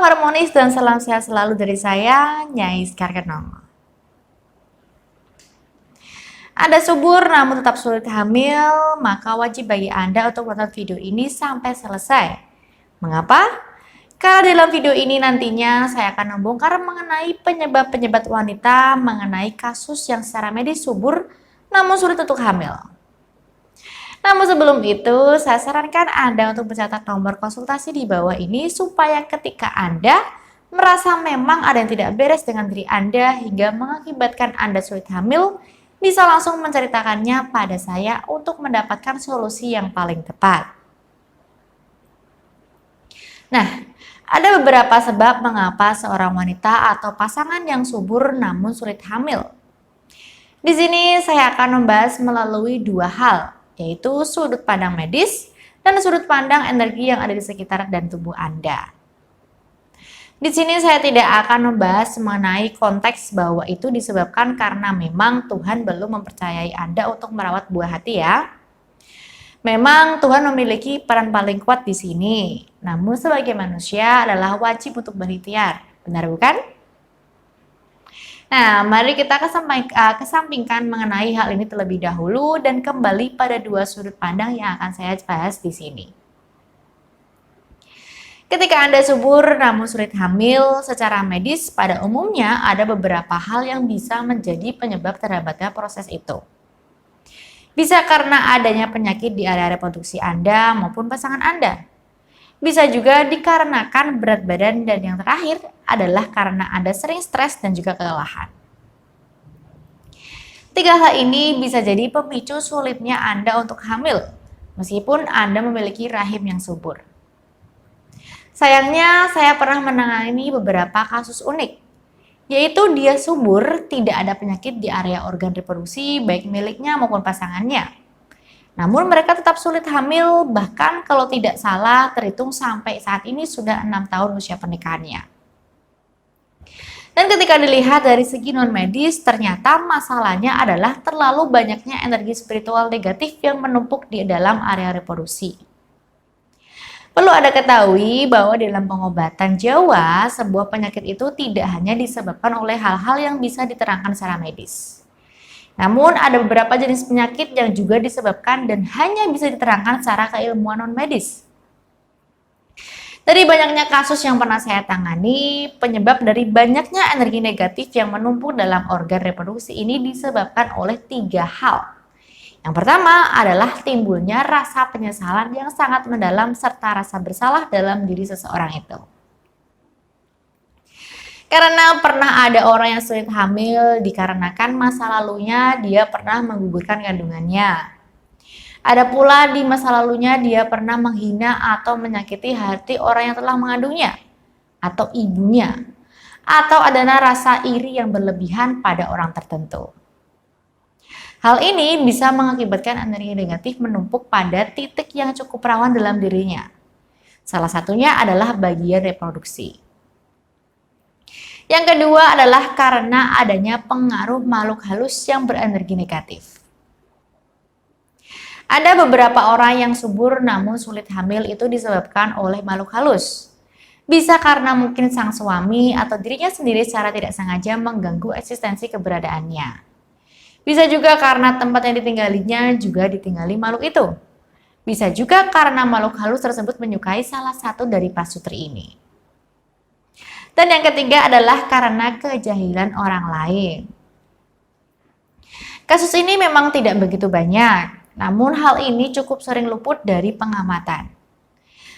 harmonis dan salam sehat selalu dari saya, Nyai Skarkenong. Anda subur namun tetap sulit hamil, maka wajib bagi Anda untuk menonton video ini sampai selesai. Mengapa? Karena dalam video ini nantinya saya akan membongkar mengenai penyebab-penyebab wanita mengenai kasus yang secara medis subur namun sulit untuk hamil. Namun sebelum itu, saya sarankan Anda untuk mencatat nomor konsultasi di bawah ini supaya ketika Anda merasa memang ada yang tidak beres dengan diri Anda hingga mengakibatkan Anda sulit hamil, bisa langsung menceritakannya pada saya untuk mendapatkan solusi yang paling tepat. Nah, ada beberapa sebab mengapa seorang wanita atau pasangan yang subur namun sulit hamil. Di sini saya akan membahas melalui dua hal, yaitu sudut pandang medis dan sudut pandang energi yang ada di sekitar dan tubuh Anda. Di sini saya tidak akan membahas mengenai konteks bahwa itu disebabkan karena memang Tuhan belum mempercayai Anda untuk merawat buah hati ya. Memang Tuhan memiliki peran paling kuat di sini, namun sebagai manusia adalah wajib untuk berikhtiar, benar bukan? Nah, mari kita kesampingkan mengenai hal ini terlebih dahulu dan kembali pada dua sudut pandang yang akan saya bahas di sini. Ketika Anda subur namun sulit hamil, secara medis pada umumnya ada beberapa hal yang bisa menjadi penyebab terhambatnya proses itu. Bisa karena adanya penyakit di area reproduksi Anda maupun pasangan Anda. Bisa juga dikarenakan berat badan dan yang terakhir adalah karena Anda sering stres dan juga kelelahan. Tiga hal ini bisa jadi pemicu sulitnya Anda untuk hamil, meskipun Anda memiliki rahim yang subur. Sayangnya, saya pernah menangani beberapa kasus unik, yaitu dia subur, tidak ada penyakit di area organ reproduksi baik miliknya maupun pasangannya. Namun mereka tetap sulit hamil, bahkan kalau tidak salah terhitung sampai saat ini sudah 6 tahun usia pernikahannya. Dan ketika dilihat dari segi non-medis, ternyata masalahnya adalah terlalu banyaknya energi spiritual negatif yang menumpuk di dalam area reproduksi. Perlu Anda ketahui bahwa dalam pengobatan Jawa, sebuah penyakit itu tidak hanya disebabkan oleh hal-hal yang bisa diterangkan secara medis. Namun ada beberapa jenis penyakit yang juga disebabkan dan hanya bisa diterangkan secara keilmuan non-medis. Dari banyaknya kasus yang pernah saya tangani, penyebab dari banyaknya energi negatif yang menumpuk dalam organ reproduksi ini disebabkan oleh tiga hal. Yang pertama adalah timbulnya rasa penyesalan yang sangat mendalam serta rasa bersalah dalam diri seseorang itu. Karena pernah ada orang yang sulit hamil dikarenakan masa lalunya dia pernah menggugurkan kandungannya. Ada pula di masa lalunya dia pernah menghina atau menyakiti hati orang yang telah mengandungnya atau ibunya. Atau adanya rasa iri yang berlebihan pada orang tertentu. Hal ini bisa mengakibatkan energi negatif menumpuk pada titik yang cukup rawan dalam dirinya. Salah satunya adalah bagian reproduksi. Yang kedua adalah karena adanya pengaruh makhluk halus yang berenergi negatif. Ada beberapa orang yang subur namun sulit hamil itu disebabkan oleh makhluk halus. Bisa karena mungkin sang suami atau dirinya sendiri secara tidak sengaja mengganggu eksistensi keberadaannya. Bisa juga karena tempat yang ditinggalinya juga ditinggali makhluk itu. Bisa juga karena makhluk halus tersebut menyukai salah satu dari pasutri ini. Dan yang ketiga adalah karena kejahilan orang lain. Kasus ini memang tidak begitu banyak, namun hal ini cukup sering luput dari pengamatan.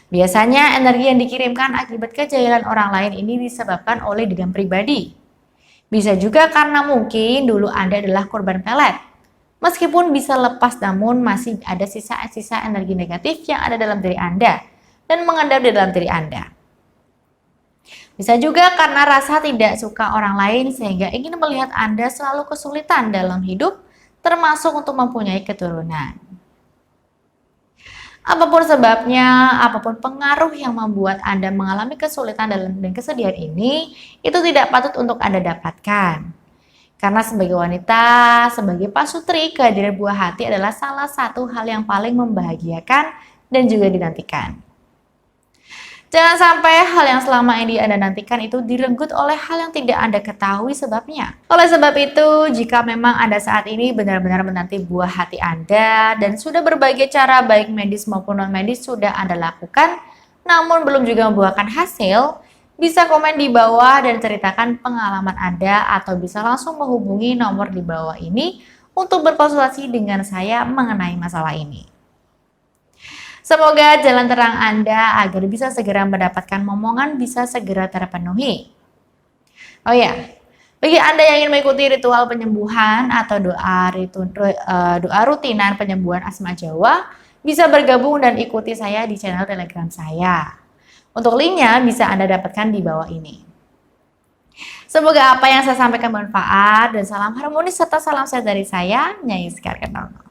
Biasanya energi yang dikirimkan akibat kejahilan orang lain ini disebabkan oleh dendam pribadi. Bisa juga karena mungkin dulu Anda adalah korban pelet. Meskipun bisa lepas namun masih ada sisa-sisa energi negatif yang ada dalam diri Anda dan mengendap di dalam diri Anda. Bisa juga karena rasa tidak suka orang lain sehingga ingin melihat Anda selalu kesulitan dalam hidup, termasuk untuk mempunyai keturunan. Apapun sebabnya, apapun pengaruh yang membuat Anda mengalami kesulitan dan kesedihan ini, itu tidak patut untuk Anda dapatkan. Karena sebagai wanita, sebagai pasutri, kehadiran buah hati adalah salah satu hal yang paling membahagiakan dan juga dinantikan. Jangan sampai hal yang selama ini Anda nantikan itu direnggut oleh hal yang tidak Anda ketahui sebabnya. Oleh sebab itu, jika memang Anda saat ini benar-benar menanti buah hati Anda dan sudah berbagai cara baik medis maupun non-medis sudah Anda lakukan, namun belum juga membuahkan hasil, bisa komen di bawah dan ceritakan pengalaman Anda atau bisa langsung menghubungi nomor di bawah ini untuk berkonsultasi dengan saya mengenai masalah ini. Semoga jalan terang Anda agar bisa segera mendapatkan momongan bisa segera terpenuhi. Oh ya, bagi Anda yang ingin mengikuti ritual penyembuhan atau doa rutinan penyembuhan asma Jawa, bisa bergabung dan ikuti saya di channel Telegram saya. Untuk linknya bisa Anda dapatkan di bawah ini. Semoga apa yang saya sampaikan bermanfaat dan salam harmonis serta salam sehat dari saya, Nyai Sekar Ketono.